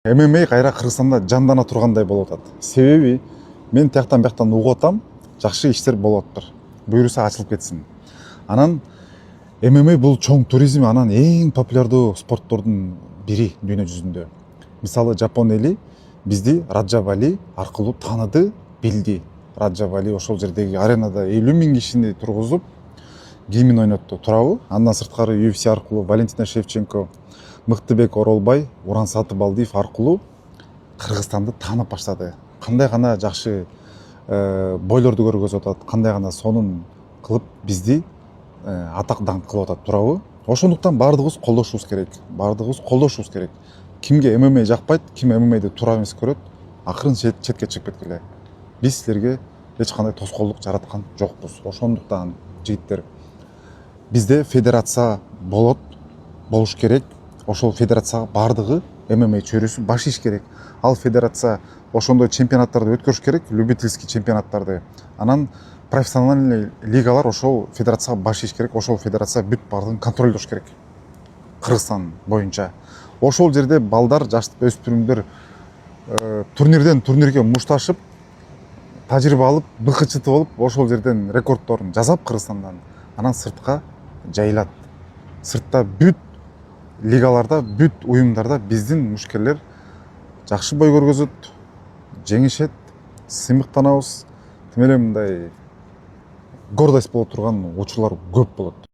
ММА кайра Кыргызстанда жандана тургандай болуп атат. Себеби мен тияктан бияктан угуп атам, жакшы иштер болуп атыптыр. Буюрса ачылып кетсин. Анан ММА бул чоң туризм, анан эң популярдуу спорттордун бири дүйнө жүзүндө. Мисалы Жапон эли бизди Раджабали аркылуу тааныды, билди. Раджабали ошол жердеги аренада 50.000 кишини тургузуп гимн ойнотту, туурабы? Андан сырткары UFC аркылуу Валентина Шевченко, Мыктыбек Оролбай, Уран Сатыбалдиев аркылуу Кыргызстанды таанып баштады. Кандай гана жакшы бойлорду көргөзүп атат, кандай гана сонун кылып бизди атак даңк кылып атат, туурабы? Ошондуктан баардыгыбыз колдошубуз керек. Баардыгыбыз колдошубуз керек. Кимге ММА жакпайт, ким ММАды туура эмес көрөт, акырын четке чыгып кеткиле. Биз силерге эч кандай тоскоолдук жараткан жокпуз. Ошондуктан жигиттер, бизде федерация болуш керек. Ошол федерацияга баардыгы ММА чөйрөсү баш ийиш керек. Ал федерация ошондой чемпионаттарды өткөрүш керек, любительский чемпионаттарды. Анан профессиональный лигалар ошол федерацияга баш ийиш керек. Ошол федерация бүт баардыгын контролдош керек. Кыргызстан боюнча. Ошол жерде балдар, жаш өспүрүмдөр турнирден турнирге мушташып, тажрыйба алып, быкычыты болуп, ошол жерден рекордторун жасап Кыргызстандан анан сыртка жайылат. Сыртта бүт лигаларда, бүт уюмдарда биздин мушкерлер жакшы бой көргөзөт, жеңишет, сыймыктанабыз. Тим эле мындай гордость боло турган учурлар көп болот.